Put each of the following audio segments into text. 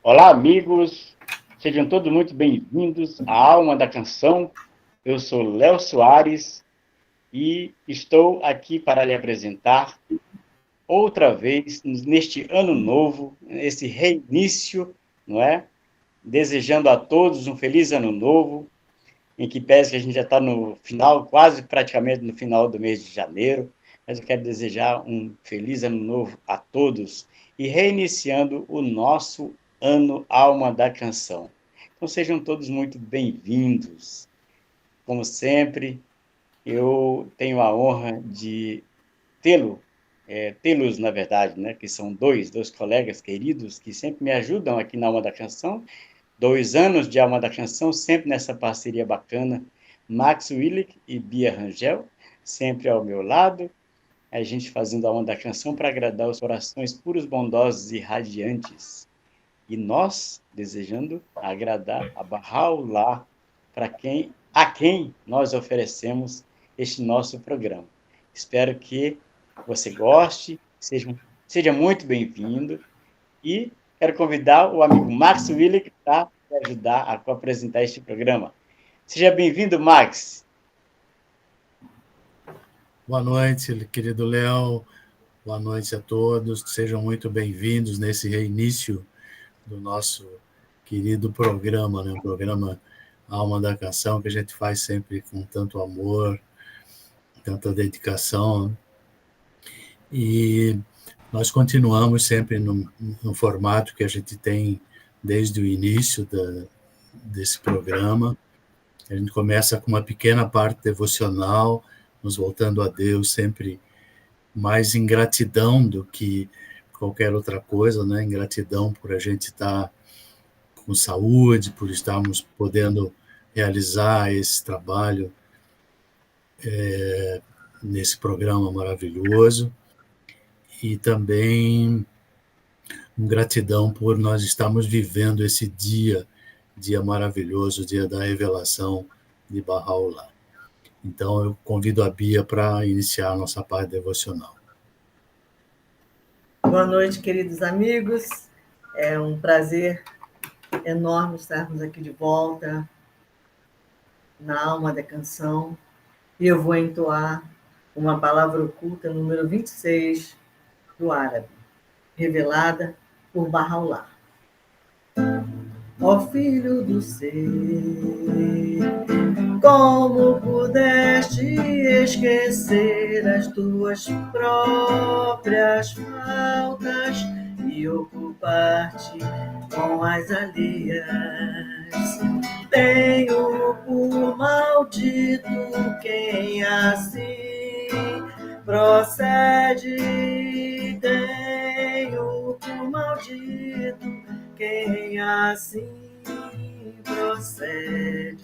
Olá, amigos, sejam todos muito bem-vindos à Alma da Canção. Eu sou Léo Soares e estou aqui para lhe apresentar outra vez neste ano novo, esse reinício, não é? Desejando a todos um feliz ano novo, em que pese que a gente já está no final, quase praticamente no final do mês de janeiro, mas eu quero desejar um feliz ano novo a todos e reiniciando o nosso ano Alma da Canção. Então sejam todos muito bem-vindos. Como sempre, eu tenho a honra de tê-los, na verdade, né, que são dois colegas queridos que sempre me ajudam aqui na Alma da Canção. 2 anos de Alma da Canção, sempre nessa parceria bacana. Max Willick e Bia Rangel, sempre ao meu lado. A gente fazendo a Alma da Canção para agradar os corações puros, bondosos e radiantes. E nós desejando agradar a Bahá'u'lláh a quem nós oferecemos este nosso programa. Espero que você goste, seja muito bem-vindo e quero convidar o amigo Max Willick para me ajudar a apresentar este programa. Seja bem-vindo, Max. Boa noite, querido Léo. Boa noite a todos. Sejam muito bem-vindos nesse reinício do nosso querido programa, né? O programa Alma da Canção, que a gente faz sempre com tanto amor, tanta dedicação. E nós continuamos sempre no formato que a gente tem desde o início desse programa. A gente começa com uma pequena parte devocional, nos voltando a Deus, sempre mais em gratidão do que qualquer outra coisa, né? Em gratidão por a gente estar com saúde, por estarmos podendo realizar esse trabalho nesse programa maravilhoso, e também gratidão por nós estarmos vivendo esse dia maravilhoso, dia da revelação de Bahá'u'lláh. Então, eu convido a Bia para iniciar a nossa parte devocional. Boa noite, queridos amigos. É um prazer enorme estarmos aqui de volta na Alma da Canção. E eu vou entoar uma palavra oculta, número 26, do árabe, revelada por Bahá'u'lláh. Ó filho do ser, como pudeste esquecer as tuas próprias faltas e ocupar-te com as alheias? Tenho por maldito quem assim procede. Tenho por maldito quem assim procede.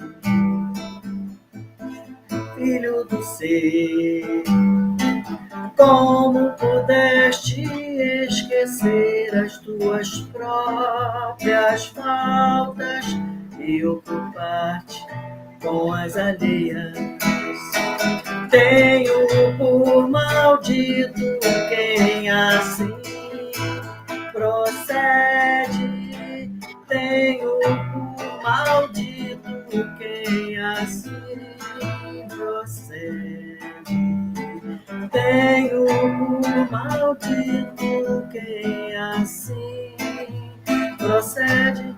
Filho do ser, como pudeste esquecer as tuas próprias faltas e ocupar-te com as alheias? Tenho por maldito quem assim procede. Tenho por maldito quem assim procede. Tenho por maldito quem assim procede.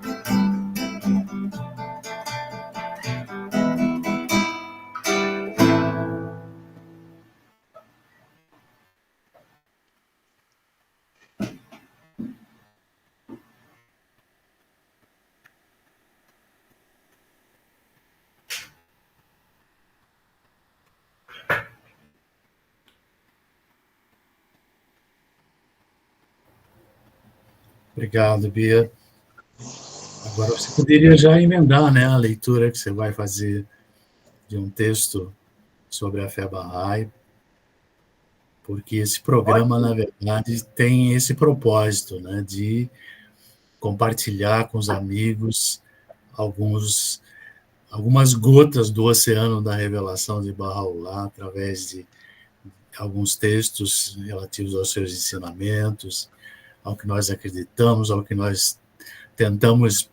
Obrigado, Bia. Agora você poderia já emendar, né, a leitura que você vai fazer de um texto sobre a fé Bahá'í, porque esse programa, na verdade, tem esse propósito, né, de compartilhar com os amigos algumas gotas do oceano da revelação de Bahá'u'lláh através de alguns textos relativos aos seus ensinamentos, ao que nós acreditamos, ao que nós tentamos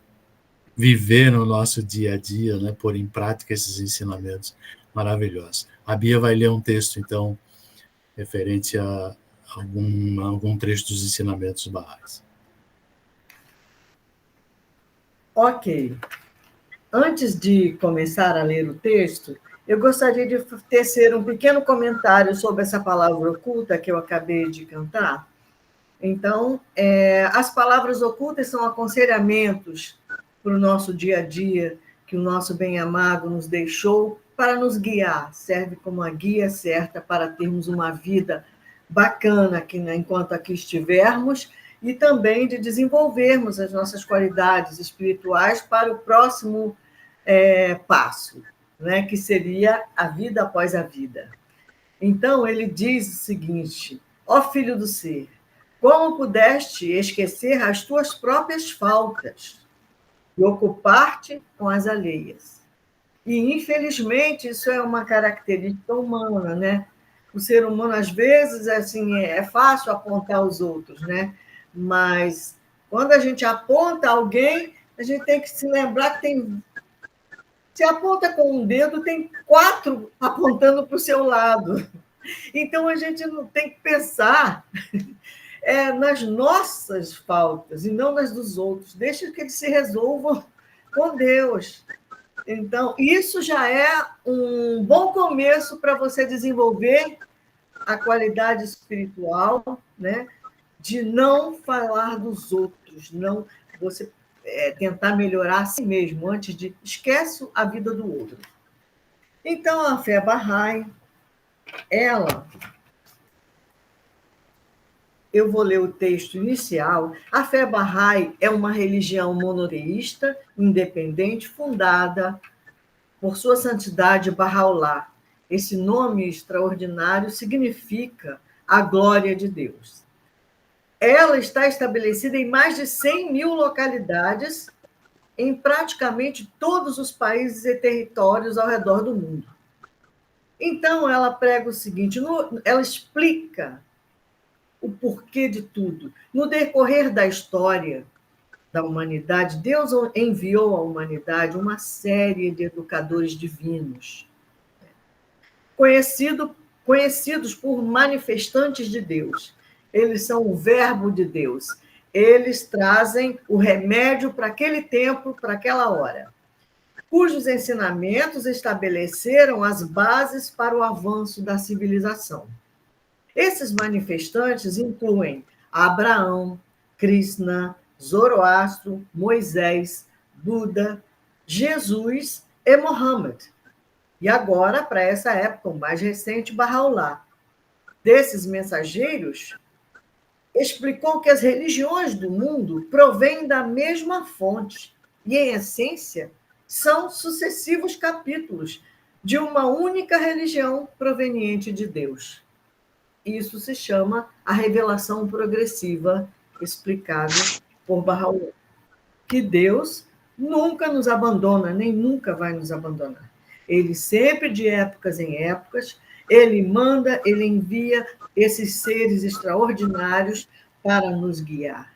viver no nosso dia a dia, né, pôr em prática esses ensinamentos maravilhosos. A Bia vai ler um texto, então, referente a algum trecho dos ensinamentos Baha'is. Ok. Antes de começar a ler o texto, eu gostaria de tecer um pequeno comentário sobre essa palavra oculta que eu acabei de cantar. Então, as palavras ocultas são aconselhamentos para o nosso dia a dia, que o nosso bem-amado nos deixou para nos guiar, serve como a guia certa para termos uma vida bacana aqui, né, enquanto aqui estivermos, e também de desenvolvermos as nossas qualidades espirituais para o próximo passo, né, que seria a vida após a vida. Então, ele diz o seguinte: ó filho do ser, como pudeste esquecer as tuas próprias faltas e ocupar-te com as alheias? E, infelizmente, isso é uma característica humana, né? O ser humano, às vezes, assim, é fácil apontar os outros, né? Mas, quando a gente aponta alguém, a gente tem que se lembrar que tem... Se aponta com um dedo, tem 4 apontando para o seu lado. Então, a gente não tem que pensar nas nossas faltas e não nas dos outros. Deixa que eles se resolvam com Deus. Então, isso já é um bom começo para você desenvolver a qualidade espiritual, né? De não falar dos outros, não você tentar melhorar a si mesmo antes de esquece a vida do outro. Então, a fé Bahá'í, eu vou ler o texto inicial. A fé Bahá'í é uma religião monoteísta, independente, fundada por sua santidade Bahá'u'lláh. Esse nome extraordinário significa a glória de Deus. Ela está estabelecida em mais de 100 mil localidades em praticamente todos os países e territórios ao redor do mundo. Então, ela prega o seguinte, ela explica o porquê de tudo. No decorrer da história da humanidade, Deus enviou à humanidade uma série de educadores divinos, conhecidos por manifestantes de Deus. Eles são o verbo de Deus. Eles trazem o remédio para aquele tempo, para aquela hora, cujos ensinamentos estabeleceram as bases para o avanço da civilização. Esses manifestantes incluem Abraão, Krishna, Zoroastro, Moisés, Buda, Jesus e Mohammed. E agora, para essa época, o mais recente, Bahá'u'lláh. Desses mensageiros, explicou que as religiões do mundo provêm da mesma fonte e, em essência, são sucessivos capítulos de uma única religião proveniente de Deus. Isso se chama a revelação progressiva explicada por Bahá'u'lláh, que Deus nunca nos abandona, nem nunca vai nos abandonar. Ele sempre, de épocas em épocas, ele manda, ele envia esses seres extraordinários para nos guiar,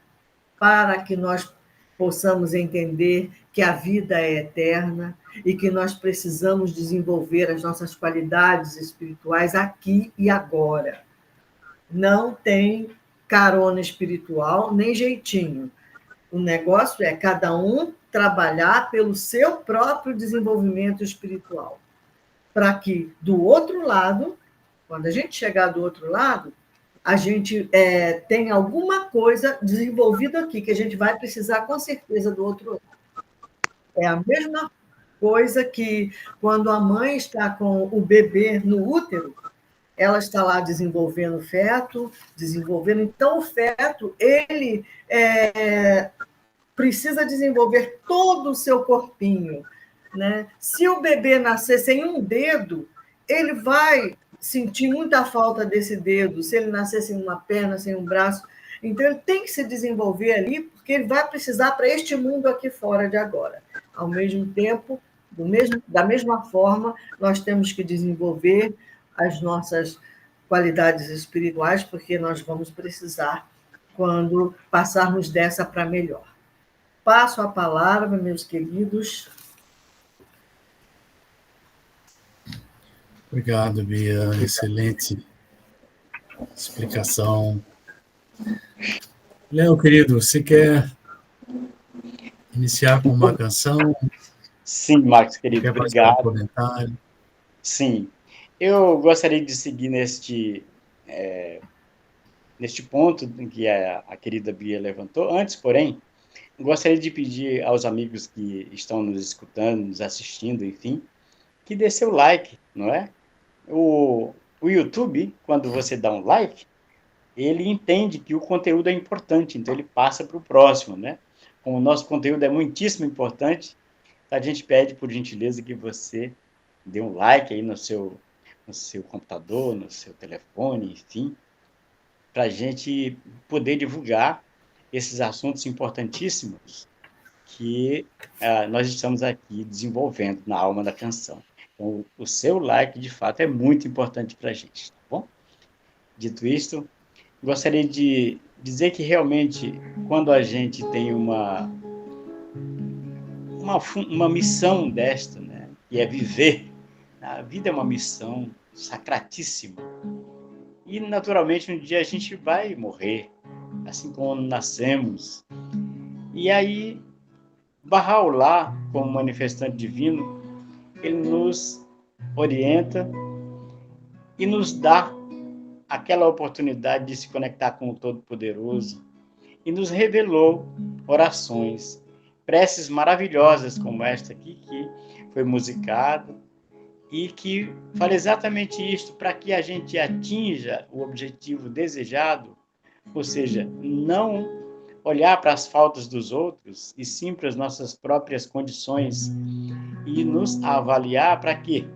para que nós possamos entender que a vida é eterna e que nós precisamos desenvolver as nossas qualidades espirituais aqui e agora. Não tem carona espiritual, nem jeitinho. O negócio é cada um trabalhar pelo seu próprio desenvolvimento espiritual, para que, do outro lado, quando a gente chegar do outro lado, a gente tem alguma coisa desenvolvida aqui, que a gente vai precisar, com certeza, do outro lado. É a mesma coisa que, quando a mãe está com o bebê no útero, ela está lá desenvolvendo o feto, Então, o feto, ele precisa desenvolver todo o seu corpinho, né? Se o bebê nascer sem um dedo, ele vai sentir muita falta desse dedo. Se ele nascer sem uma perna, sem um braço, então ele tem que se desenvolver ali, porque ele vai precisar para este mundo aqui fora de agora. Ao mesmo tempo, da mesma forma, nós temos que desenvolver as nossas qualidades espirituais, porque nós vamos precisar quando passarmos dessa para melhor. passo a palavra, meus queridos. Obrigado, Bia. Excelente explicação. Léo, querido, você quer iniciar com uma canção? Sim, Marcos, querido, Quer fazer um obrigado. comentário? Sim, eu gostaria de seguir neste ponto em que a querida Bia levantou. Antes, porém, gostaria de pedir aos amigos que estão nos escutando, nos assistindo, enfim, que dê seu like, não é? O YouTube, quando você dá um like, ele entende que o conteúdo é importante, então ele passa para o próximo, né? Como o nosso conteúdo é muitíssimo importante, a gente pede, por gentileza, que você dê um like aí no seu computador, no seu telefone, enfim, para a gente poder divulgar esses assuntos importantíssimos que nós estamos aqui desenvolvendo na Alma da Canção. Então, o seu like, de fato, é muito importante para a gente, tá bom? Dito isto, gostaria de dizer que realmente, quando a gente tem uma missão desta, né, que é viver, a vida é uma missão sacratíssima. E, naturalmente, um dia a gente vai morrer, assim como nascemos. E aí, Bahá'u'lláh, como manifestante divino, ele nos orienta e nos dá aquela oportunidade de se conectar com o Todo-Poderoso e nos revelou orações, preces maravilhosas como esta aqui, que foi musicada e que fala exatamente isto, para que a gente atinja o objetivo desejado, ou seja, não olhar para as faltas dos outros e sim para as nossas próprias condições e nos avaliar para que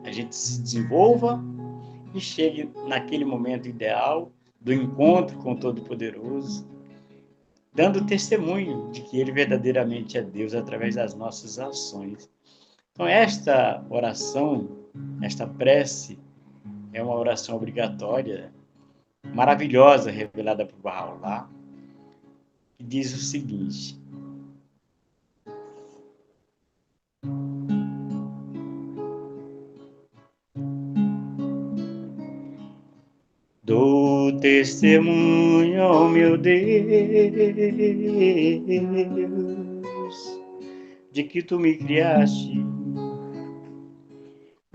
a gente se desenvolva e chegue naquele momento ideal do encontro com o Todo-Poderoso, dando testemunho de que Ele verdadeiramente é Deus através das nossas ações. Então, esta oração, esta prece, é uma oração obrigatória, maravilhosa, revelada por Bahá'u'lláh, que diz o seguinte: dou testemunho, ó meu Deus, de que tu me criaste.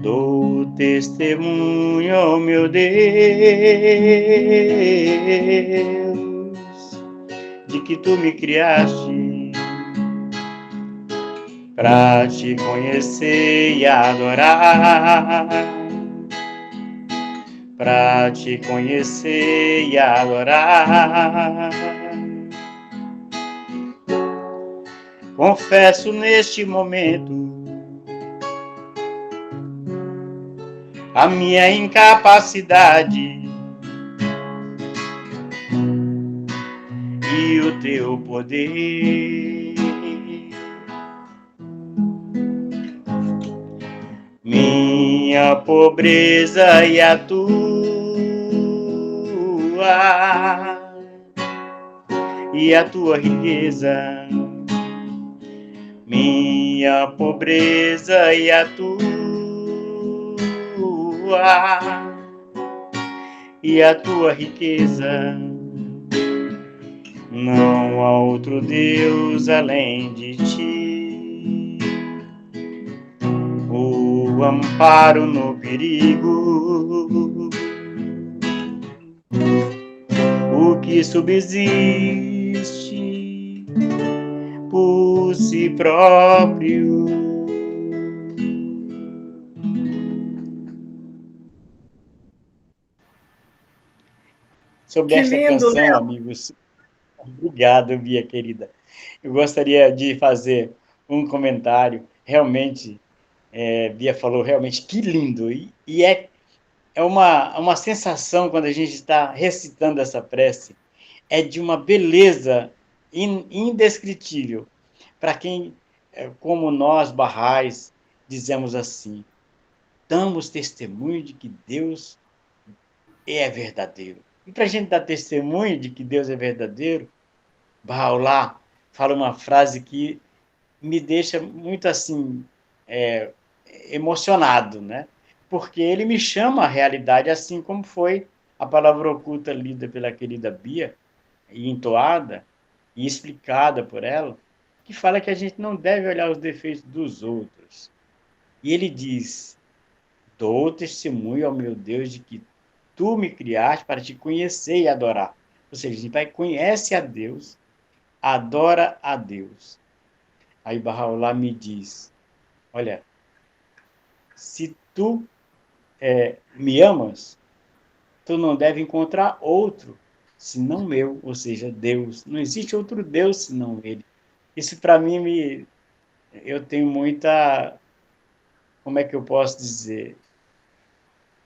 Dou testemunho, ó meu Deus, de que tu me criaste, pra te conhecer e adorar, pra te conhecer e adorar. Confesso neste momento a minha incapacidade e o teu poder. Minha pobreza e a tua riqueza. Minha pobreza e a tua riqueza. Não há outro Deus além de ti. O amparo no perigo, o que subsiste por si próprio. Sobre esta lindo, canção, Léo. amigos, obrigado, Bia, querida. Eu gostaria de fazer um comentário. Realmente, Bia falou, realmente, que lindo. E é uma sensação, quando a gente está recitando essa prece, é de uma beleza indescritível. Para quem, como nós, barrais, dizemos assim, damos testemunho de que Deus é verdadeiro. E para a gente dar testemunho de que Deus é verdadeiro, Bahá'u'lláh fala uma frase que me deixa muito assim, emocionado, né? Porque ele me chama à realidade, assim como foi a palavra oculta lida pela querida Bia, e entoada, e explicada por ela, que fala que a gente não deve olhar os defeitos dos outros. E ele diz: dou testemunho ao meu Deus de que tu me criaste para te conhecer e adorar. Ou seja, a gente vai conhece a Deus, adora a Deus. Aí Bahá'u'lláh me diz: olha, se tu me amas, tu não deve encontrar outro senão eu, ou seja, Deus. Não existe outro Deus senão Ele. Isso para mim, eu tenho muita, como é que eu posso dizer?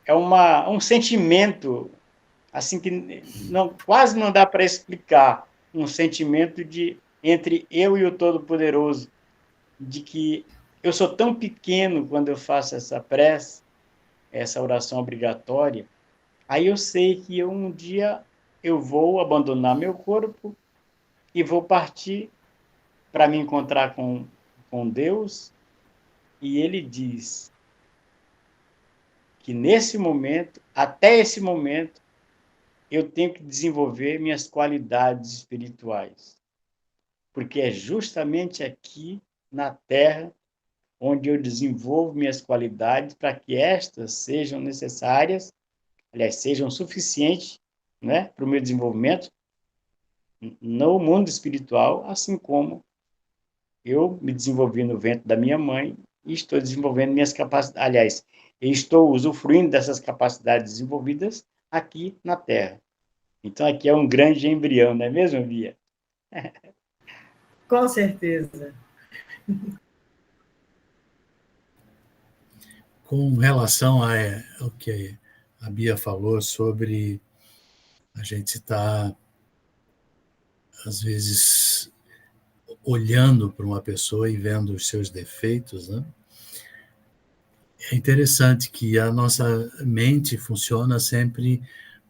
É um sentimento assim que quase não dá para explicar, um sentimento de entre eu e o Todo-Poderoso, de que eu sou tão pequeno quando eu faço essa prece, essa oração obrigatória. Aí eu sei que um dia eu vou abandonar meu corpo e vou partir para me encontrar com Deus, e ele diz que nesse momento, até esse momento, eu tenho que desenvolver minhas qualidades espirituais, porque é justamente aqui na Terra onde eu desenvolvo minhas qualidades para que estas sejam necessárias, aliás, sejam suficientes, né, para o meu desenvolvimento no mundo espiritual, assim como eu me desenvolvi no ventre da minha mãe e estou desenvolvendo minhas capacidades, aliás, eu estou usufruindo dessas capacidades desenvolvidas aqui na Terra. Então, aqui é um grande embrião, não é mesmo, Bia? Com certeza. Com relação ao que a Bia falou sobre a gente estar, às vezes, olhando para uma pessoa e vendo os seus defeitos, né? É interessante que a nossa mente funciona sempre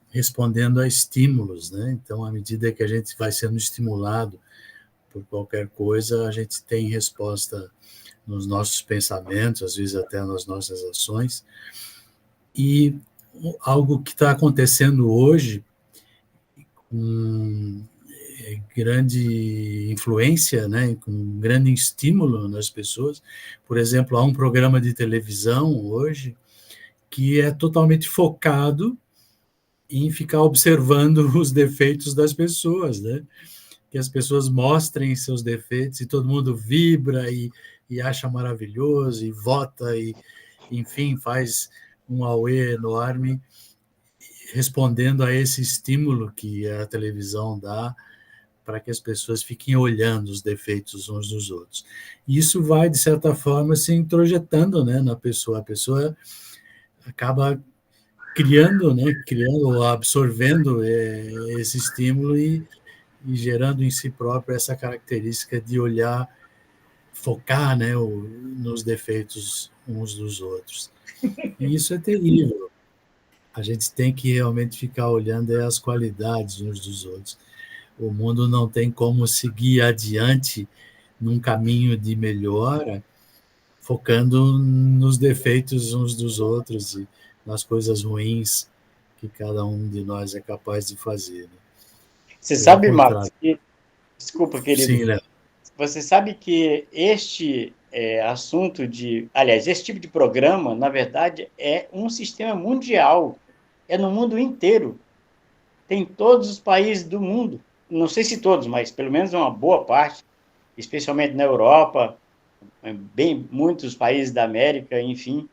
respondendo a estímulos, né? Então, à medida que a gente vai sendo estimulado por qualquer coisa, a gente tem resposta nos nossos pensamentos, às vezes até nas nossas ações. E algo que está acontecendo hoje, com grande influência, né, com grande estímulo nas pessoas. Por exemplo, há um programa de televisão hoje que é totalmente focado em ficar observando os defeitos das pessoas, né? Que as pessoas mostrem seus defeitos e todo mundo vibra e acha maravilhoso e vota e, enfim, faz um auê enorme respondendo a esse estímulo que a televisão dá para que as pessoas fiquem olhando os defeitos uns dos outros. E isso vai, de certa forma, se introjetando, né, na pessoa. A pessoa acaba criando, absorvendo esse estímulo e gerando em si próprio essa característica de olhar, focar, né, nos defeitos uns dos outros. E isso é terrível. A gente tem que realmente ficar olhando as qualidades uns dos outros. O mundo não tem como seguir adiante num caminho de melhora, focando nos defeitos uns dos outros e nas coisas ruins que cada um de nós é capaz de fazer. Né? Você sabe, Marcos, desculpa, querido. Sim, Léo. Você sabe que este assunto aliás, esse tipo de programa, na verdade, é um sistema mundial, é no mundo inteiro. Tem todos os países do mundo, não sei se todos, mas pelo menos uma boa parte, especialmente na Europa, muitos países da América, enfim,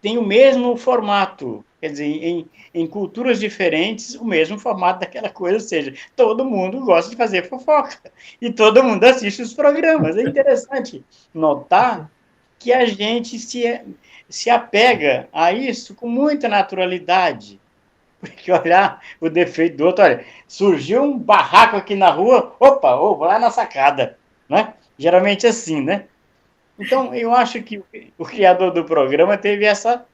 tem o mesmo formato, quer dizer, em culturas diferentes, o mesmo formato daquela coisa, ou seja, todo mundo gosta de fazer fofoca, e todo mundo assiste os programas. É interessante notar que a gente se apega a isso com muita naturalidade, porque olhar o defeito do outro, olha, surgiu um barraco aqui na rua, opa, vou lá na sacada, né? Geralmente assim, né? Então, eu acho que o criador do programa teve essa,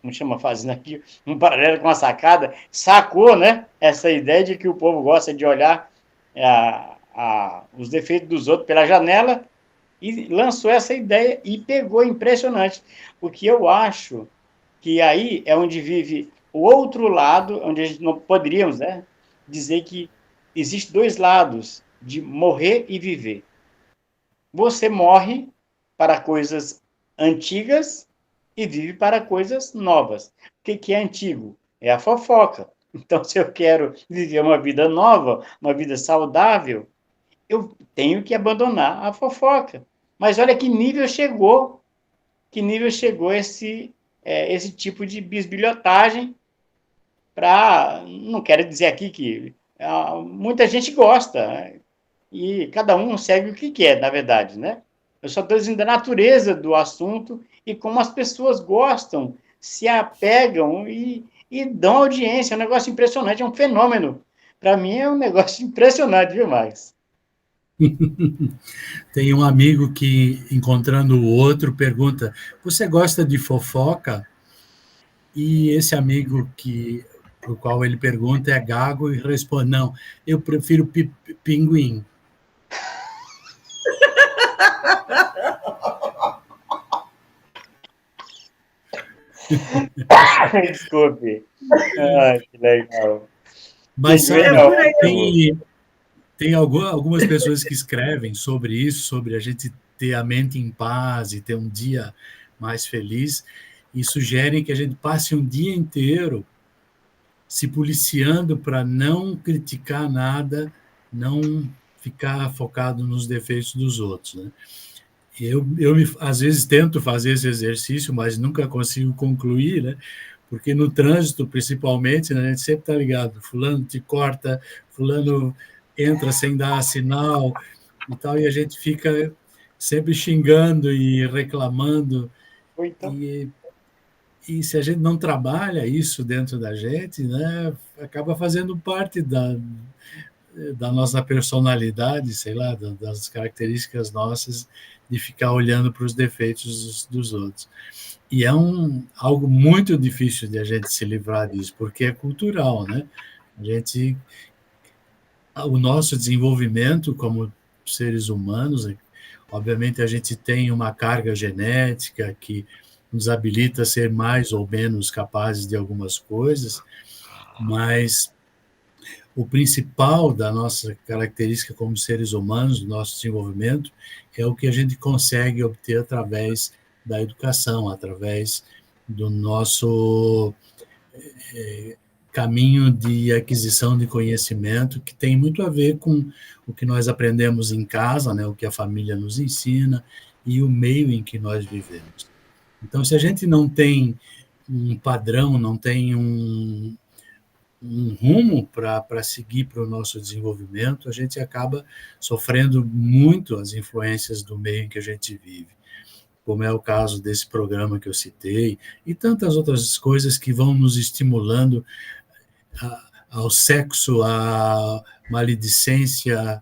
como chama, fazendo aqui um paralelo com a sacada, sacou, né, essa ideia de que o povo gosta de olhar os defeitos dos outros pela janela e lançou essa ideia e pegou impressionante, porque eu acho que aí é onde vive o outro lado, onde a gente não poderíamos, né, dizer que existe dois lados de morrer e viver. Você morre para coisas antigas e vive para coisas novas. O que é antigo? É a fofoca. Então, se eu quero viver uma vida nova, uma vida saudável, eu tenho que abandonar a fofoca. Mas olha que nível chegou esse tipo de bisbilhotagem para... Não quero dizer aqui que muita gente gosta, né? E cada um segue o que quer, na verdade, né? Eu só estou dizendo da natureza do assunto e como as pessoas gostam, se apegam e dão audiência. É um negócio impressionante, é um fenômeno. Para mim é um negócio impressionante, viu, Marcos? Tem um amigo que, encontrando o outro, pergunta: você gosta de fofoca? E esse amigo para o qual ele pergunta é gago e responde: não, eu prefiro pinguim. Desculpe. Ai, que legal. Mas Pinguim sabe, não, tem algumas pessoas que escrevem sobre isso, sobre a gente ter a mente em paz e ter um dia mais feliz, e sugerem que a gente passe um dia inteiro se policiando para não criticar nada, não ficar focado nos defeitos dos outros, né? Às vezes tento fazer esse exercício, mas nunca consigo concluir, né? Porque no trânsito, principalmente, né, a gente sempre está ligado, fulano te corta, fulano entra sem dar sinal e tal, e a gente fica sempre xingando e reclamando, então. e se a gente não trabalha isso dentro da gente, né, acaba fazendo parte da nossa personalidade, sei lá, das características nossas, de ficar olhando para os defeitos dos outros. E é algo muito difícil de a gente se livrar disso, porque é cultural, né? O nosso desenvolvimento como seres humanos, obviamente a gente tem uma carga genética que nos habilita a ser mais ou menos capazes de algumas coisas, mas o principal da nossa característica como seres humanos, do nosso desenvolvimento, é o que a gente consegue obter através da educação, através do nosso caminho de aquisição de conhecimento, que tem muito a ver com o que nós aprendemos em casa, né, o que a família nos ensina e o meio em que nós vivemos. Então, se a gente não tem um padrão, não tem um rumo para seguir para o nosso desenvolvimento, a gente acaba sofrendo muito as influências do meio em que a gente vive, como é o caso desse programa que eu citei, e tantas outras coisas que vão nos estimulando ao sexo, à maledicência,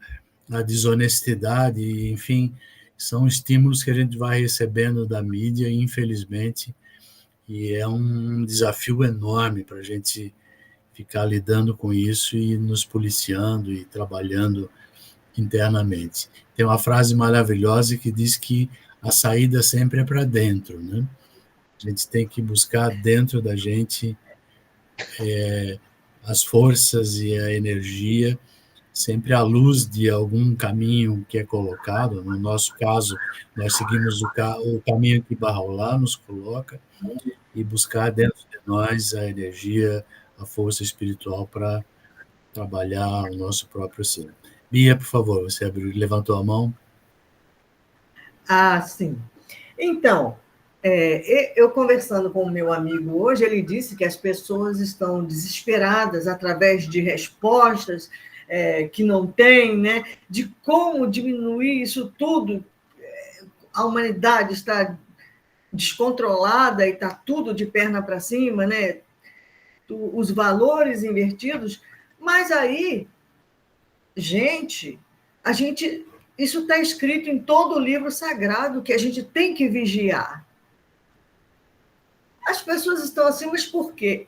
à desonestidade, enfim, são estímulos que a gente vai recebendo da mídia, infelizmente, e é um desafio enorme para a gente ficar lidando com isso e nos policiando e trabalhando internamente. Tem uma frase maravilhosa que diz que a saída sempre é para dentro, né? A gente tem que buscar dentro da gente as forças e a energia, sempre à luz de algum caminho que é colocado. No nosso caso, nós seguimos o caminho que Bahá'u'lláh nos coloca e buscar dentro de nós a energia, a força espiritual para trabalhar o nosso próprio ser. Bia, por favor, você levantou a mão. Ah, sim. Então, eu conversando com o meu amigo hoje, ele disse que as pessoas estão desesperadas através de respostas que não têm, né? De como diminuir isso tudo. A humanidade está descontrolada e está tudo de perna para cima, né? Os valores invertidos. Mas aí, a gente isso está escrito em todo o livro sagrado que a gente tem que vigiar. As pessoas estão assim, mas por quê?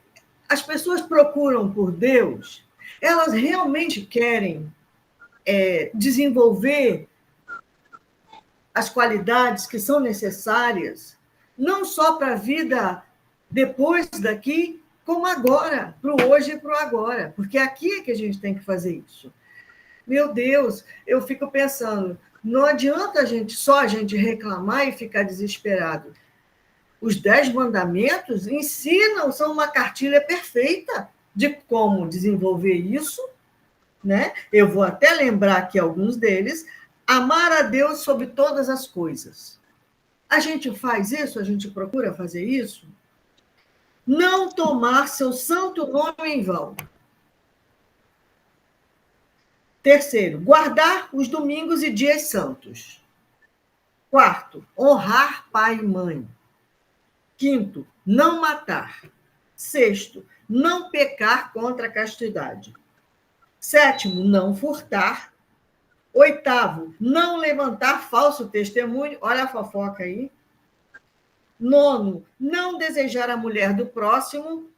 As pessoas procuram por Deus, elas realmente querem desenvolver as qualidades que são necessárias, não só para a vida depois daqui, como agora, para o hoje e para o agora, porque aqui é que a gente tem que fazer isso. Meu Deus, eu fico pensando, não adianta só a gente reclamar e ficar desesperado. Os 10 mandamentos ensinam, são uma cartilha perfeita de como desenvolver isso, né? Eu vou até lembrar aqui alguns deles. Amar a Deus sobre todas as coisas. A gente faz isso? A gente procura fazer isso? Não tomar seu santo nome em vão. Terceiro, guardar os domingos e dias santos. Quarto, honrar pai e mãe. Quinto, não matar. Sexto, não pecar contra a castidade. Sétimo, não furtar. Oitavo, não levantar falso testemunho. Olha a fofoca aí. Nono, não desejar a mulher do próximo.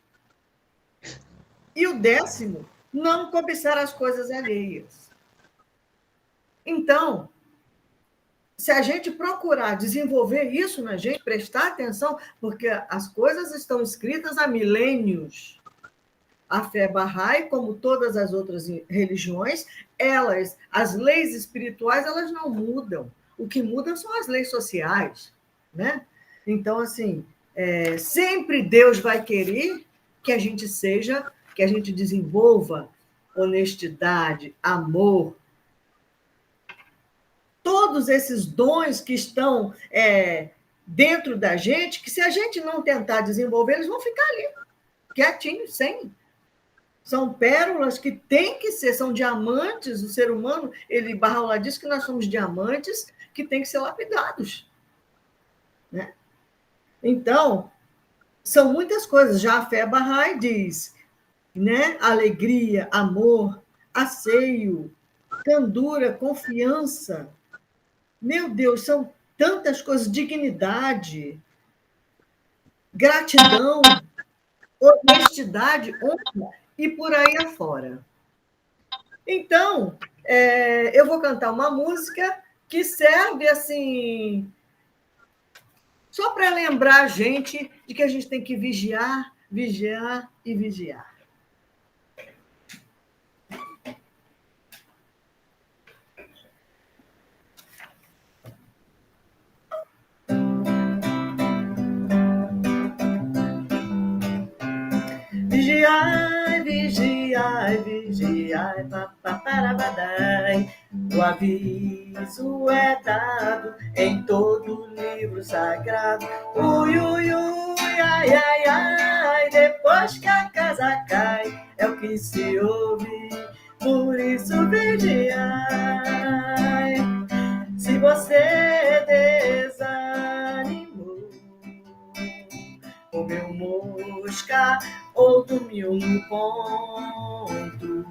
E o 10º, não cobiçar as coisas alheias. Então, se a gente procurar desenvolver isso na gente, prestar atenção, porque as coisas estão escritas há milênios. A fé Bahá'í, como todas as outras religiões, as leis espirituais, elas não mudam. O que muda são as leis sociais, né? Então, assim, sempre Deus vai querer que a gente desenvolva honestidade, amor, todos esses dons que estão dentro da gente, que se a gente não tentar desenvolver, eles vão ficar ali, quietinhos, sem. São pérolas que têm que ser, são diamantes. O ser humano, Bahá'u'lláh diz que nós somos diamantes que têm que ser lapidados, né? Então, são muitas coisas. Já a fé Bahá'í diz, né? Alegria, amor, asseio, candura, confiança. Meu Deus, são tantas coisas. Dignidade, gratidão, honestidade, honra, e por aí afora. Então, eu vou cantar uma música que serve assim só para lembrar a gente de que a gente tem que vigiar, vigiar e vigiar. Vigiai, vigiai, vigiai, paparabadai. O aviso é dado em todo livro sagrado. Ui, ui, ui, ai, ai, ai. Depois que a casa cai, é o que se ouve. Por isso vigiai. Se você desanimou, comeu mosca ou dormiu no ponto,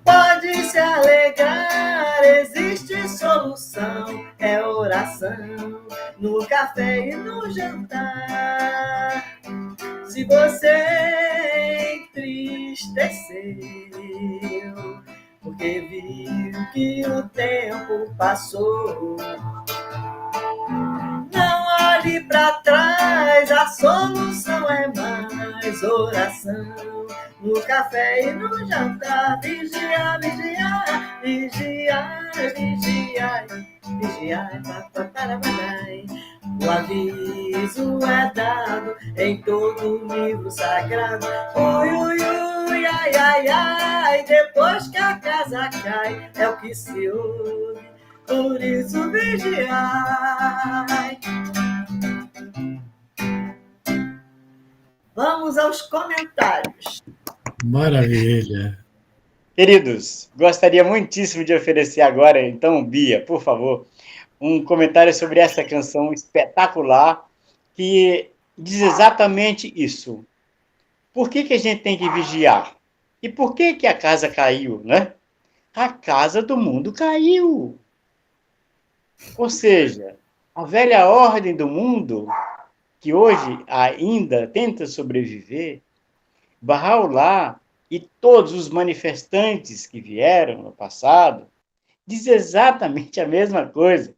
pode se alegrar, existe solução, é oração no café e no jantar. Se você entristeceu porque viu que o tempo passou, não olhe para trás, a solução é mais oração no café e no jantar. Vigiar, vigiar, vigiar, vigiar, vigiar, paparabadai. O aviso é dado em todo livro sagrado. Ui, ui, ui, ai, ai, ai. Depois que a casa cai, é o que se ouve. Por isso vigiai. Vamos aos comentários. Maravilha. Queridos, gostaria muitíssimo de oferecer agora, então, Bia, por favor, um comentário sobre essa canção espetacular que diz exatamente isso. Por que a gente tem que vigiar? E por que a casa caiu, né? A casa do mundo caiu. Ou seja, a velha ordem do mundo, que hoje ainda tenta sobreviver, Bahá'u'lláh e todos os manifestantes que vieram no passado dizem exatamente a mesma coisa.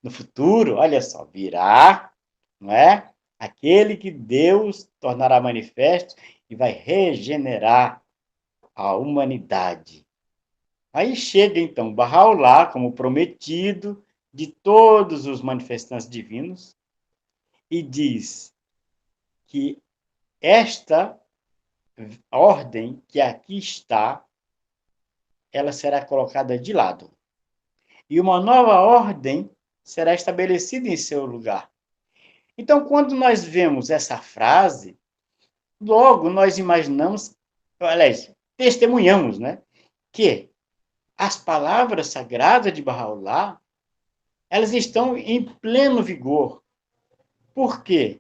No futuro, olha só, virá, não é? Aquele que Deus tornará manifesto e vai regenerar a humanidade. Aí chega, então, Bahá'u'lláh como prometido de todos os manifestantes divinos e diz que esta ordem que aqui está, ela será colocada de lado. E uma nova ordem será estabelecida em seu lugar. Então, quando nós vemos essa frase, logo nós imaginamos, aliás, testemunhamos, né, que as palavras sagradas de Bahá'u'lláh, elas estão em pleno vigor. Por quê?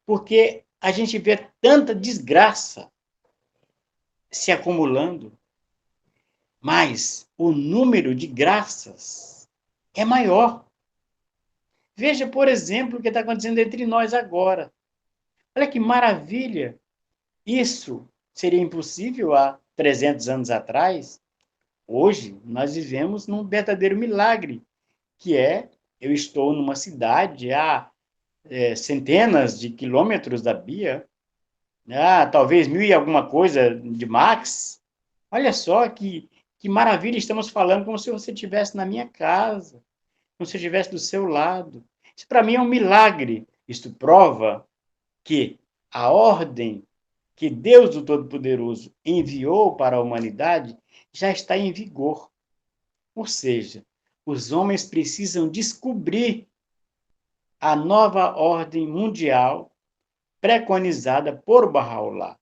Porque a gente vê tanta desgraça se acumulando, mas o número de graças é maior. Veja, por exemplo, o que está acontecendo entre nós agora. Olha que maravilha! Isso seria impossível há 300 anos atrás. Hoje, nós vivemos num verdadeiro milagre, que é, eu estou numa cidade a centenas de quilômetros da Bia, talvez 1000 e alguma coisa de Max. Olha só que maravilha, estamos falando como se você estivesse na minha casa, como se você estivesse do seu lado. Isso para mim é um milagre. Isto prova que a ordem que Deus do Todo-Poderoso enviou para a humanidade já está em vigor. Ou seja, os homens precisam descobrir a nova ordem mundial preconizada por Bahá'u'lláh.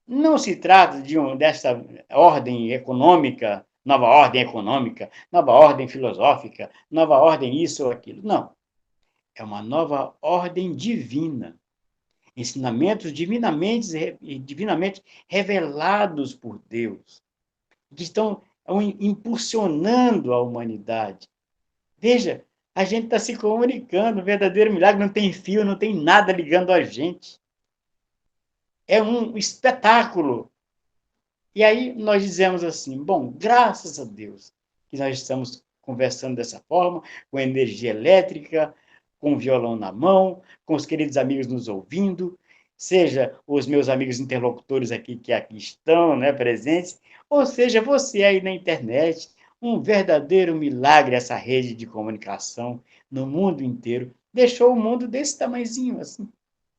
Não se trata dessa ordem econômica, nova ordem filosófica, nova ordem isso ou aquilo. Não. É uma nova ordem divina. Ensinamentos divinamente revelados por Deus, que estão impulsionando a humanidade. Veja, a gente está se comunicando, um verdadeiro milagre, não tem fio, não tem nada ligando a gente. É um espetáculo. E aí nós dizemos assim, bom, graças a Deus que nós estamos conversando dessa forma, com energia elétrica, com o violão na mão, com os queridos amigos nos ouvindo, seja os meus amigos interlocutores aqui que aqui estão, né, presentes, ou seja, você aí na internet, um verdadeiro milagre essa rede de comunicação no mundo inteiro, deixou o mundo desse tamanhozinho, assim,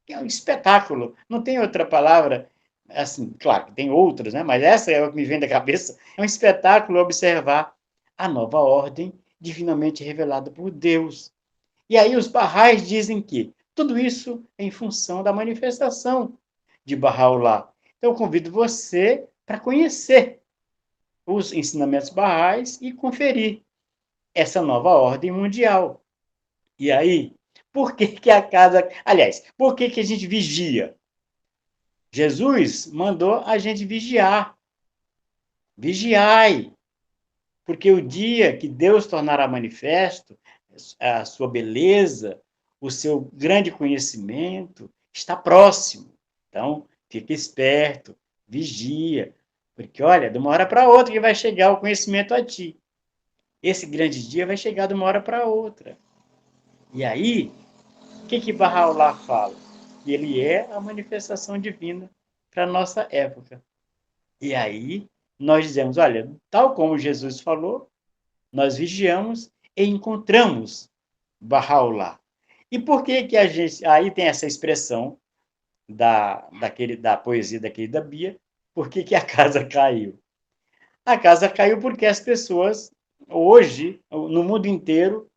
é um espetáculo, não tem outra palavra, assim, claro que tem outras, né, mas essa é o que me vem da cabeça, é um espetáculo observar a nova ordem divinamente revelada por Deus. E aí os Baha'is dizem que tudo isso é em função da manifestação de Bahá'u'lláh. Então eu convido você para conhecer os ensinamentos Baha'is e conferir essa nova ordem mundial. E aí, por que a casa... Aliás, por que a gente vigia? Jesus mandou a gente vigiar. Vigiai, porque o dia que Deus tornará manifesto a sua beleza, o seu grande conhecimento, está próximo. Então, fica esperto, vigia, porque, olha, de uma hora para outra que vai chegar o conhecimento a ti. Esse grande dia vai chegar de uma hora para outra. E aí, o que Bahá'u'lláh fala? Que ele é a manifestação divina para a nossa época. E aí, nós dizemos, olha, tal como Jesus falou, nós vigiamos e encontramos Bahá'u'lláh. E por que a gente... Aí tem essa expressão da poesia da querida Bia, por que a casa caiu? A casa caiu porque as pessoas, hoje, no mundo inteiro,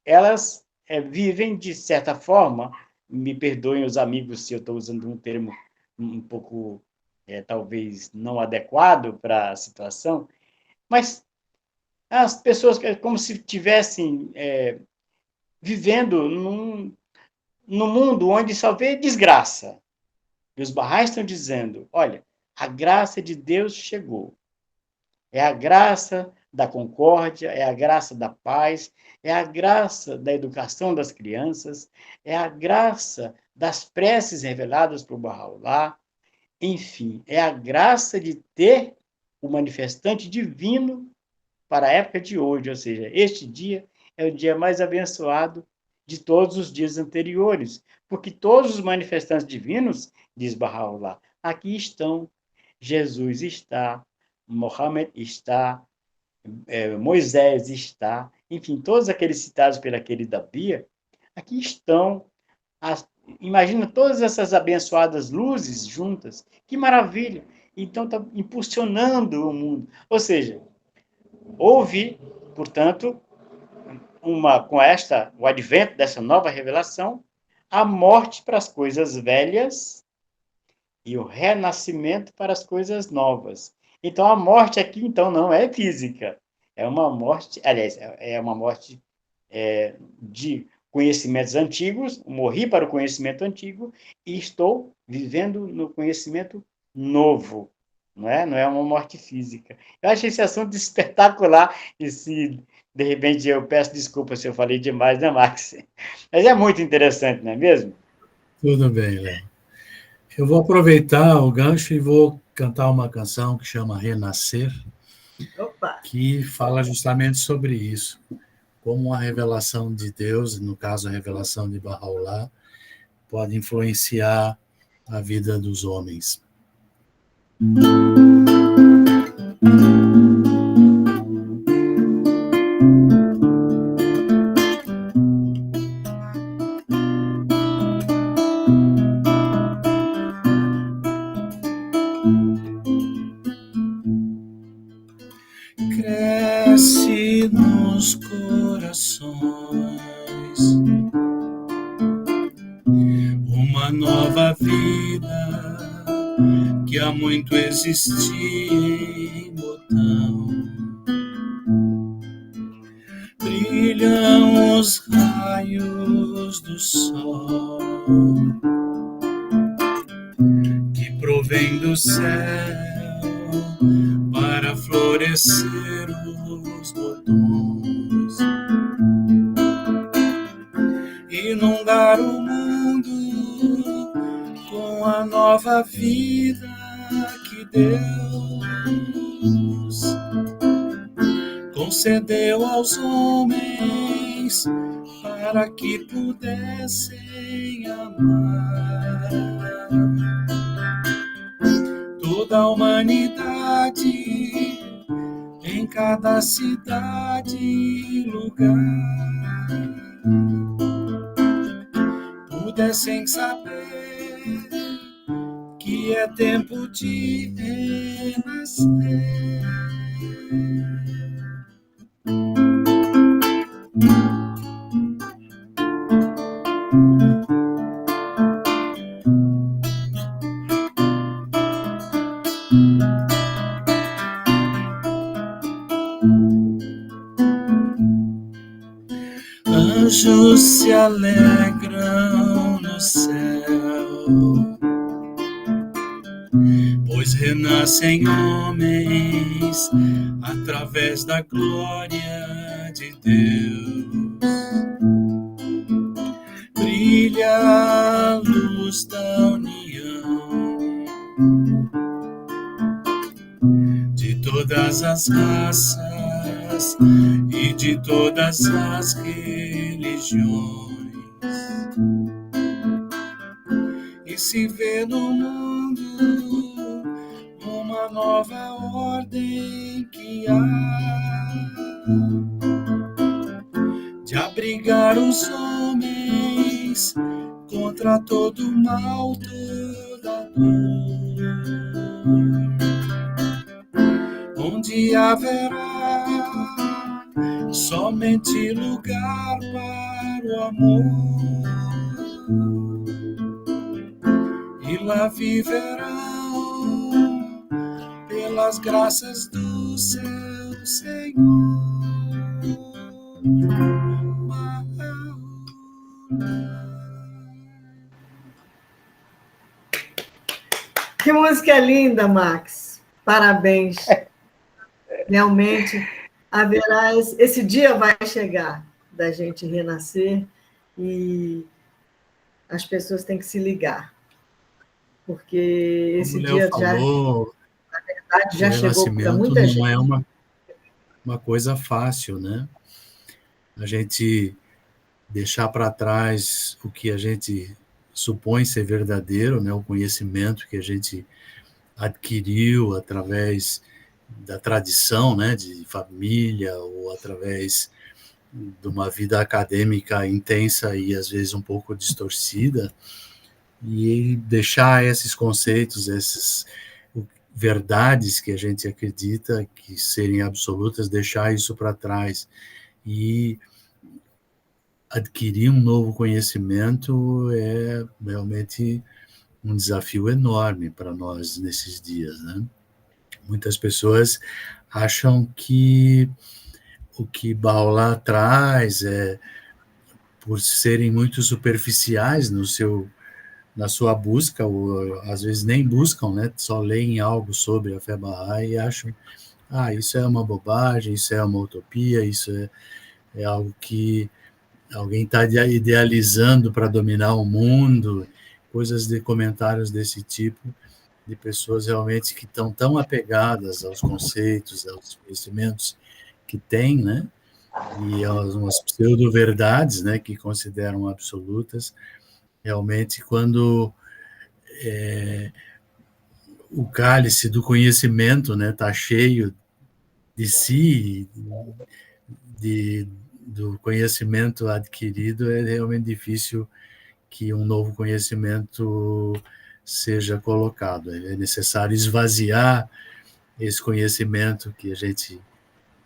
elas vivem, de certa forma, me perdoem os amigos se eu estou usando um termo um pouco, talvez, não adequado para a situação, mas as pessoas como se estivessem vivendo num mundo onde só vê desgraça. E os Baha'is estão dizendo, olha, a graça de Deus chegou. É a graça da concórdia, é a graça da paz, é a graça da educação das crianças, é a graça das preces reveladas por Bahá'u'lláh, Enfim, é a graça de ter o manifestante divino para a época de hoje, ou seja, este dia é o dia mais abençoado de todos os dias anteriores, porque todos os manifestantes divinos, diz Bahá'u'lláh, aqui estão. Jesus está, Mohammed está, Moisés está, enfim, todos aqueles citados pela querida Bia, aqui estão. Imagina todas essas abençoadas luzes juntas, que maravilha! Então está impulsionando o mundo. Ou seja, houve, portanto, com o advento dessa nova revelação, a morte para as coisas velhas e o renascimento para as coisas novas. Então, a morte aqui, então, não é física. É uma morte, aliás, é uma morte de conhecimentos antigos, morri para o conhecimento antigo e estou vivendo no conhecimento novo. Não é uma morte física. Eu achei esse assunto espetacular e se, de repente, eu peço desculpa se eu falei demais, né, Max? Mas é muito interessante, não é mesmo? Tudo bem, Léo. Eu vou aproveitar o gancho e vou cantar uma canção que chama Renascer, Opa! que fala justamente sobre isso, como a revelação de Deus, no caso a revelação de Bahá'u'lláh, pode influenciar a vida dos homens. Cresce nos corações uma nova vida que há muito existia em botão. Brilham os raios do sol que provém do céu para florescer os botões, inundar o mundo com a nova vida que Deus concedeu aos homens para que pudessem amar toda a humanidade em cada cidade e lugar pudessem saber que é tempo de renascer. Anjos se alegram no céu, pois renascem homens através da glória de Deus. Brilha a luz da união de todas as raças e de todas as religiões, e se vê no mundo uma nova ordem que há de abrigar os homens contra todo o mal, toda dor, onde haverá somente lugar para o amor, e lá viverão pelas graças do seu Senhor. Que música linda, Max. Parabéns. Realmente haverá esse dia vai chegar da gente renascer e as pessoas têm que se ligar. porque Como esse o Léo dia falou, já o chegou para renascimento muita não gente. é uma coisa fácil, né? A gente deixar para trás o que a gente supõe ser verdadeiro, né? O conhecimento que a gente adquiriu através da tradição, né? De família ou através de uma vida acadêmica intensa e às vezes um pouco distorcida, e deixar esses conceitos, essas verdades que a gente acredita que serem absolutas, deixar isso para trás e adquirir um novo conhecimento é realmente um desafio enorme para nós nesses dias, né? Muitas pessoas acham que o que Baolá traz é, por serem muito superficiais na sua busca, ou às vezes nem buscam, né? Só leem algo sobre a fé Bahá'í e acham, isso é uma bobagem, isso é uma utopia, isso é algo que alguém está idealizando para dominar o mundo, coisas de comentários desse tipo, de pessoas realmente que estão tão apegadas aos conceitos, aos conhecimentos que têm, né? E aos umas pseudo-verdades, né? Que consideram absolutas, realmente quando o cálice do conhecimento, né, está cheio de si, de, do conhecimento adquirido, é realmente difícil que um novo conhecimento seja colocado. É necessário esvaziar esse conhecimento que a gente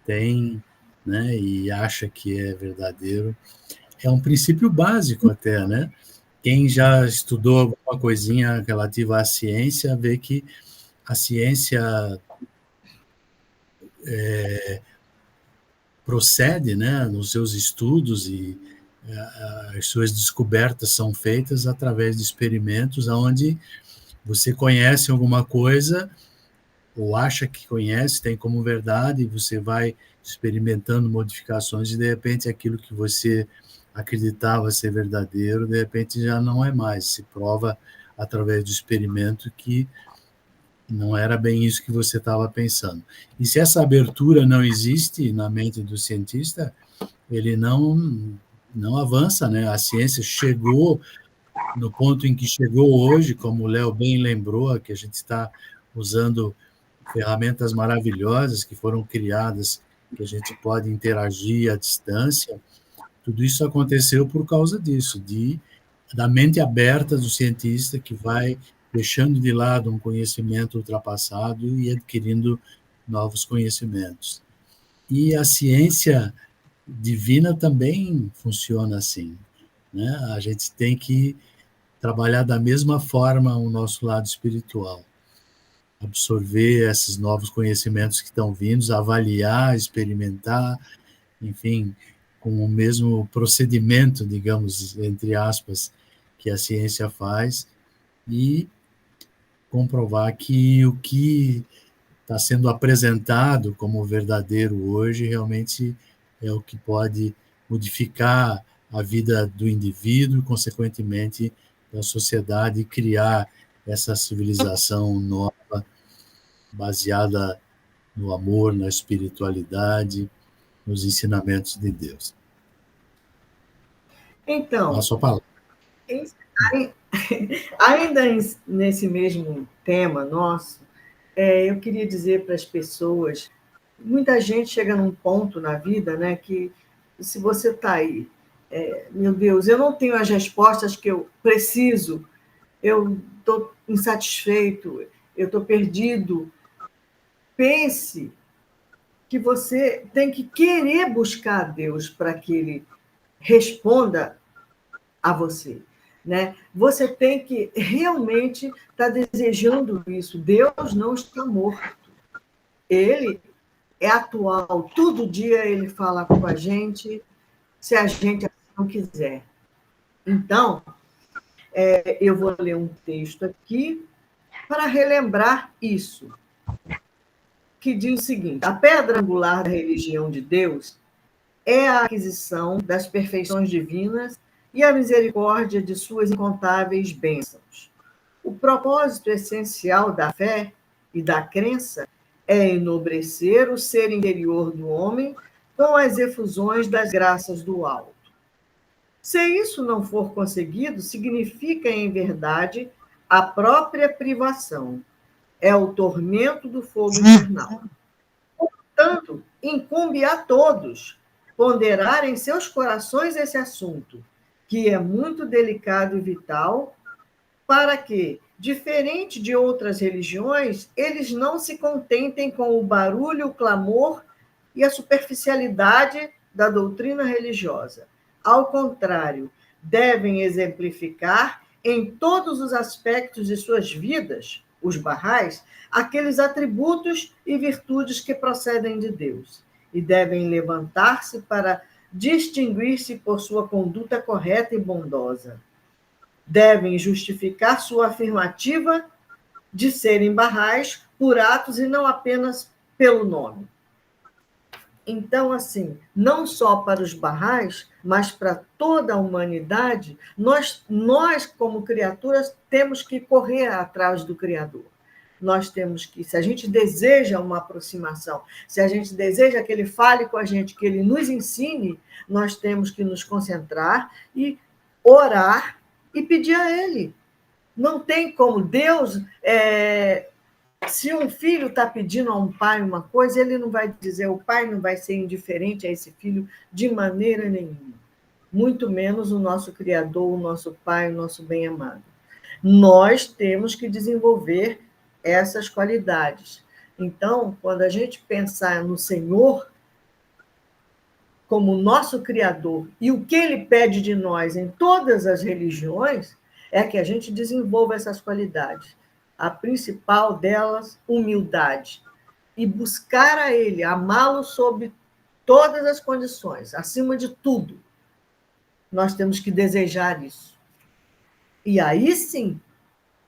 tem, né, e acha que é verdadeiro. É um princípio básico até, né? Quem já estudou alguma coisinha relativa à ciência vê que a ciência procede, né, nos seus estudos e as suas descobertas são feitas através de experimentos onde você conhece alguma coisa ou acha que conhece, tem como verdade, e você vai experimentando modificações e de repente aquilo que você acreditava ser verdadeiro, de repente já não é mais, se prova através do experimento que não era bem isso que você estava pensando. E se essa abertura não existe na mente do cientista, ele não avança, né? A ciência chegou no ponto em que chegou hoje, como o Léo bem lembrou, que a gente está usando ferramentas maravilhosas que foram criadas, que a gente pode interagir à distância. Tudo isso aconteceu por causa disso, da mente aberta do cientista que vai deixando de lado um conhecimento ultrapassado e adquirindo novos conhecimentos. E a ciência divina também funciona assim, né? A gente tem que trabalhar da mesma forma o nosso lado espiritual, absorver esses novos conhecimentos que estão vindo, avaliar, experimentar, enfim, com o mesmo procedimento, digamos, entre aspas, que a ciência faz, e comprovar que o que está sendo apresentado como verdadeiro hoje realmente é o que pode modificar a vida do indivíduo, consequentemente da sociedade, e criar essa civilização nova, baseada no amor, na espiritualidade, nos ensinamentos de Deus. Então, Passo a palavra. ainda nesse mesmo tema nosso, eu queria dizer para as pessoas, muita gente chega num ponto na vida, né, que se você está aí, meu Deus, eu não tenho as respostas que eu preciso, eu estou insatisfeito, eu estou perdido. Pense que você tem que querer buscar a Deus para que Ele responda a você, né? Você tem que realmente estar desejando isso. Deus não está morto. Ele é atual. Todo dia Ele fala com a gente, se a gente assim não quiser. Então, eu vou ler um texto aqui para relembrar isso, que diz o seguinte: a pedra angular da religião de Deus é a aquisição das perfeições divinas e a misericórdia de suas incontáveis bênçãos. O propósito essencial da fé e da crença é enobrecer o ser interior do homem com as efusões das graças do alto. Se isso não for conseguido, significa, em verdade, a própria privação. É o tormento do fogo infernal. Portanto, incumbe a todos ponderar em seus corações esse assunto, que é muito delicado e vital, para que, diferente de outras religiões, eles não se contentem com o barulho, o clamor e a superficialidade da doutrina religiosa. Ao contrário, devem exemplificar em todos os aspectos de suas vidas, os barrais, aqueles atributos e virtudes que procedem de Deus, e devem levantar-se para distinguir-se por sua conduta correta e bondosa. Devem justificar sua afirmativa de serem barrais por atos e não apenas pelo nome. Então, assim, não só para os barrais, mas para toda a humanidade, nós como criaturas, temos que correr atrás do Criador. Nós temos que, se a gente deseja uma aproximação, se a gente deseja que ele fale com a gente, que ele nos ensine, nós temos que nos concentrar e orar e pedir a ele. Não tem como Deus... Se um filho está pedindo a um pai uma coisa, ele não vai dizer, o pai não vai ser indiferente a esse filho de maneira nenhuma. Muito menos o nosso Criador, o nosso Pai, o nosso bem-amado. Nós temos que desenvolver essas qualidades. Então, quando a gente pensar no Senhor como nosso Criador e o que ele pede de nós em todas as religiões, é que a gente desenvolva essas qualidades. A principal delas, humildade. E buscar a ele, amá-lo sob todas as condições, acima de tudo. Nós temos que desejar isso. E aí sim,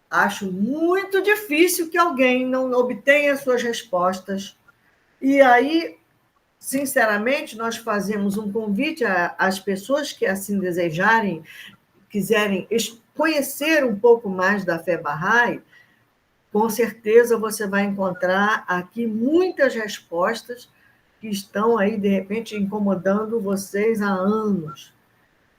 acho muito difícil que alguém não obtenha suas respostas. E aí, sinceramente, nós fazemos um convite às pessoas que assim desejarem, quiserem conhecer um pouco mais da fé Bahá'í. Com certeza você vai encontrar aqui muitas respostas que estão aí, de repente, incomodando vocês há anos,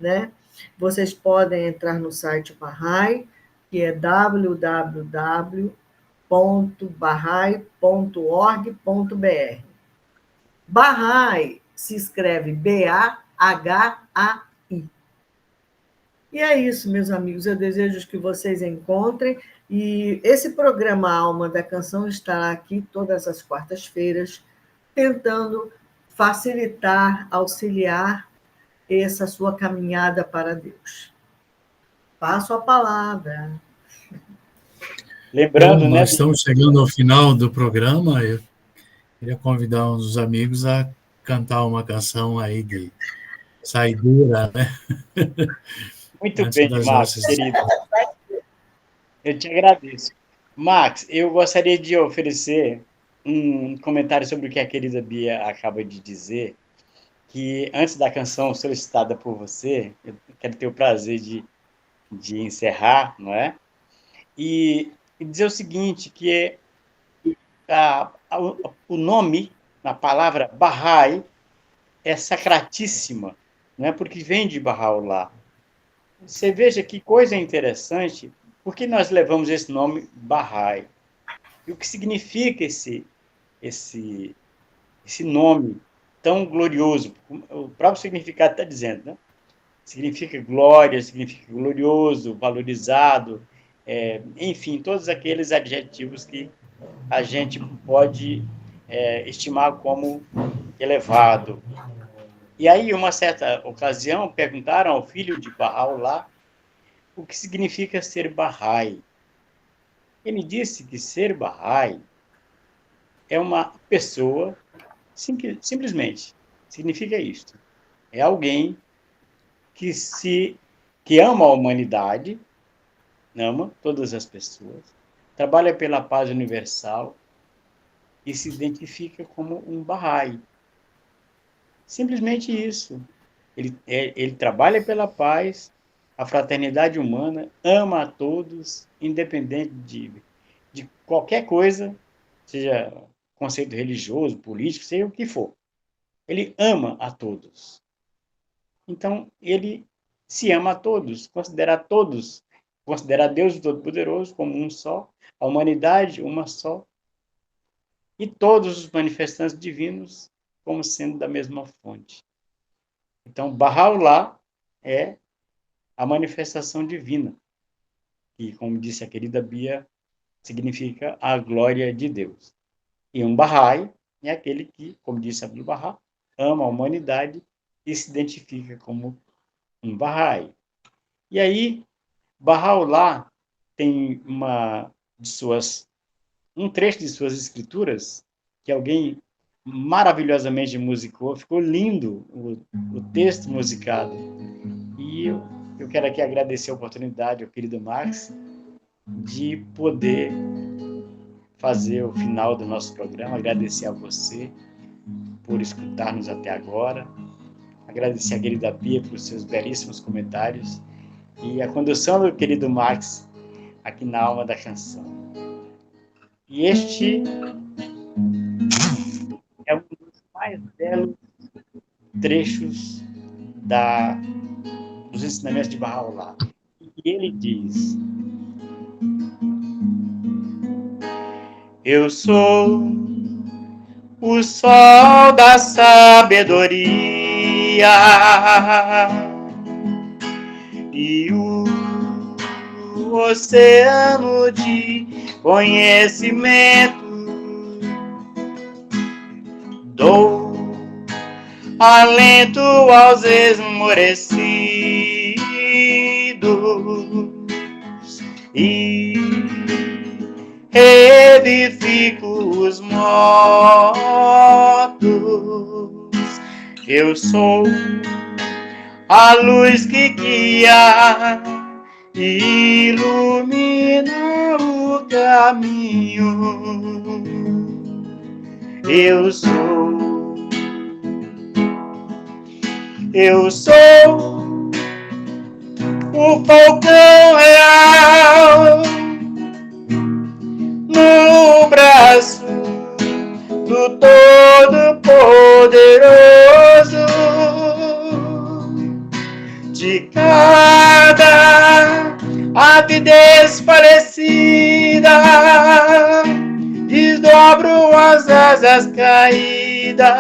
né? Vocês podem entrar no site Bahá'í, que é www.bahá'í.org.br. Bahá'í se escreve B-A-H-A-I. E é isso, meus amigos. Eu desejo que vocês encontrem. E esse programa Alma da Canção estará aqui todas as quartas-feiras, tentando facilitar, auxiliar essa sua caminhada para Deus. Passo a palavra. Lembrando, Nós né? estamos chegando ao final do programa. Eu queria convidar uns amigos a cantar uma canção aí de saideira, né? Muito Antes bem, das Max, nossas... querido. Eu te agradeço. Max, eu gostaria de oferecer um comentário sobre o que a querida Bia acaba de dizer, que antes da canção solicitada por você, eu quero ter o prazer de encerrar, não é? E dizer o seguinte, que o nome, na palavra Bahá'í, é sacratíssima, não é? Porque vem de Bahá'u'lláh. Você veja que coisa interessante, por que nós levamos esse nome Bahá'í? E o que significa esse nome tão glorioso? O próprio significado está dizendo, né? Significa glória, significa glorioso, valorizado, enfim, todos aqueles adjetivos que a gente pode estimar como elevado. E aí, em uma certa ocasião, perguntaram ao filho de Bahá'u'lláh o que significa ser Bahá'í. Ele disse que ser Bahá'í é uma pessoa, simplesmente, significa isto. É alguém que ama a humanidade, ama todas as pessoas, trabalha pela paz universal e se identifica como um Bahá'í. Simplesmente isso. Ele trabalha pela paz, a fraternidade humana, ama a todos, independente de qualquer coisa, seja conceito religioso, político, seja o que for. Ele ama a todos. Então, ele se ama a todos, considera Deus Todo-Poderoso como um só, a humanidade uma só, e todos os manifestantes divinos como sendo da mesma fonte. Então, Bahá'u'lláh é a manifestação divina, que, como disse a querida Bia, significa a glória de Deus. E um Bahá'í é aquele que, como disse Abdu'l-Bahá, ama a humanidade e se identifica como um Bahá'í. E aí, Bahá'u'lláh tem um trecho de suas escrituras que alguém maravilhosamente musicou, ficou lindo o texto musicado. E eu quero aqui agradecer a oportunidade ao querido Max de poder fazer o final do nosso programa, agradecer a você por escutar-nos até agora, agradecer a querida Bia pelos seus belíssimos comentários e a condução do querido Max aqui na Alma da Canção. E este é um dos mais belos trechos dos ensinamentos de Bahá'u'lláh. E ele diz: eu sou o sol da sabedoria e o oceano de conhecimento. Dou alento aos esmorecidos e revivifico os mortos. Eu sou a luz que guia e ilumina o caminho. Eu sou o falcão real no braço do Todo-Poderoso. De cada ave desfalecida, desdobro as asas caídas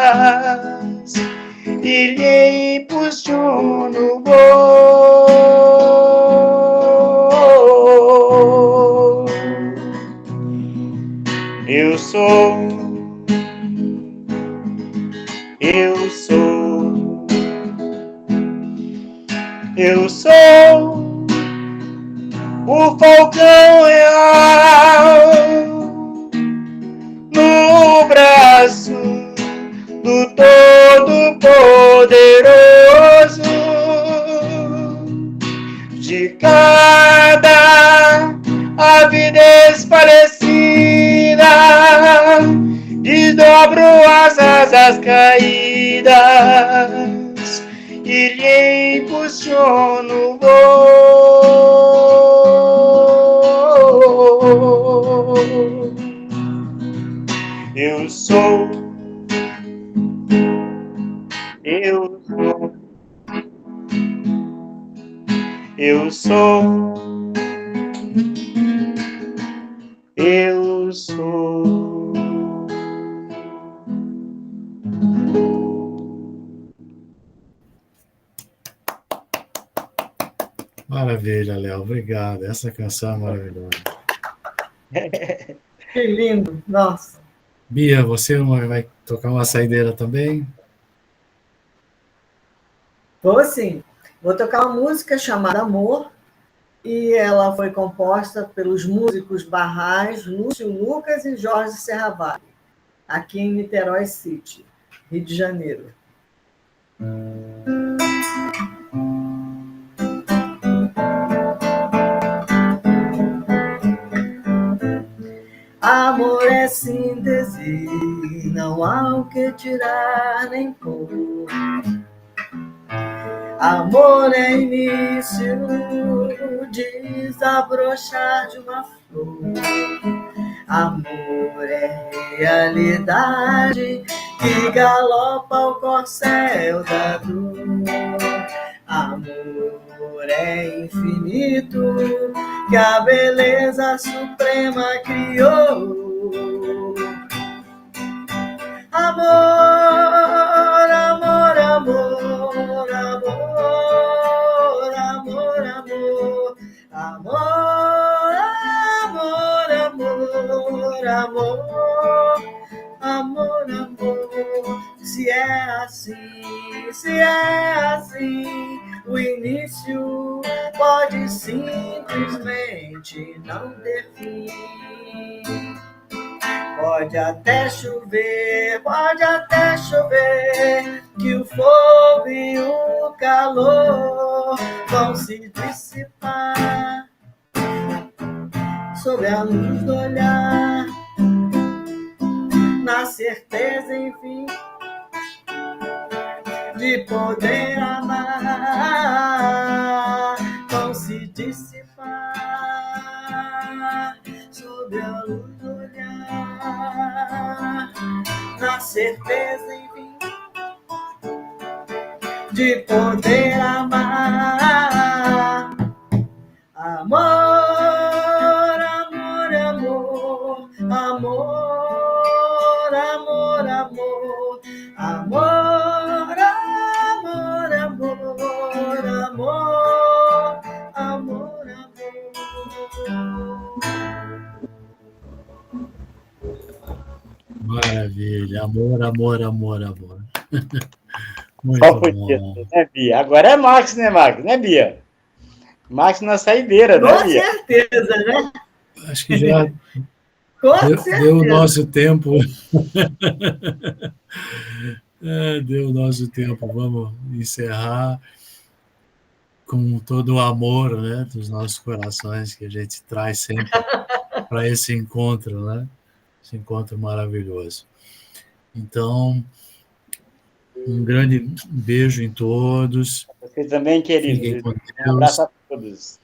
e lhe impulsiono o voo. Eu sou o falcão real no braço do Todo-Poderoso. De cada ave desfalecida, desdobro as asas caídas e lhe impulsiono o voo. Eu sou Maravilha, Léo. Obrigado. Essa canção é maravilhosa. Que lindo. Nossa. Bia, você vai tocar uma saideira também? Vou sim. Vou tocar uma música chamada Amor, e ela foi composta pelos músicos Barrais, Lúcio Lucas e Jorge Serravalle, aqui em Niterói City, Rio de Janeiro. Amor é síntese, não há o que tirar nem pôr. Amor é início, desabrochar de uma flor. Amor é realidade que galopa ao corcel da dor. Amor é infinito que a beleza suprema criou. Amor, amor, amor, amor, amor, amor, amor, amor, amor, amor, amor, amor. Se é assim, o início pode simplesmente não ter fim. Pode até chover, que o fogo e o calor vão se dissipar sob a luz do olhar, na certeza, enfim, de poder amar, vão se dissipar sob a luz do olhar, na certeza, enfim, de poder amar. Amor, amor, amor, amor, amor, amor, amor, amor, amor, amor, amor, amor. Maravilha, amor, amor, amor, amor. Muito Só bom. podia ser, né, Bia? Agora é Max, né, Bia? Max na saideira, né, Com Bia? certeza, né? Acho que já deu o nosso tempo. Deu o nosso tempo. Vamos encerrar com todo o amor, né, dos nossos corações que a gente traz sempre para esse encontro, né? Esse encontro maravilhoso. Então, um grande beijo em todos. Vocês também, queridos. Fiquem com Um Deus. abraço a todos.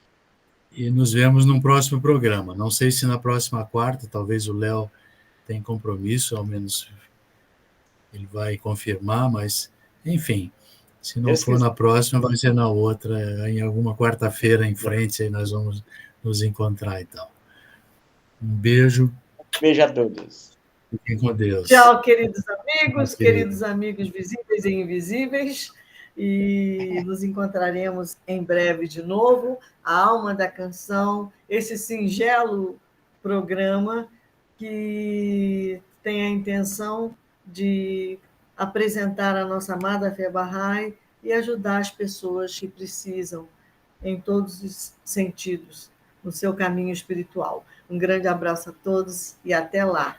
E nos vemos no próximo programa. Não sei se na próxima quarta, talvez o Léo tenha compromisso, ao menos ele vai confirmar, mas, enfim, se não for na próxima, vai ser na outra, em alguma quarta-feira em frente, aí nós vamos nos encontrar, então. Um beijo. Beijo a todos. Fiquem com Deus. Tchau, queridos amigos visíveis e invisíveis. E nos encontraremos em breve de novo. A Alma da Canção, esse singelo programa que tem a intenção de apresentar a nossa amada Fé Bahá'í e ajudar as pessoas que precisam, em todos os sentidos, no seu caminho espiritual. Um grande abraço a todos e até lá.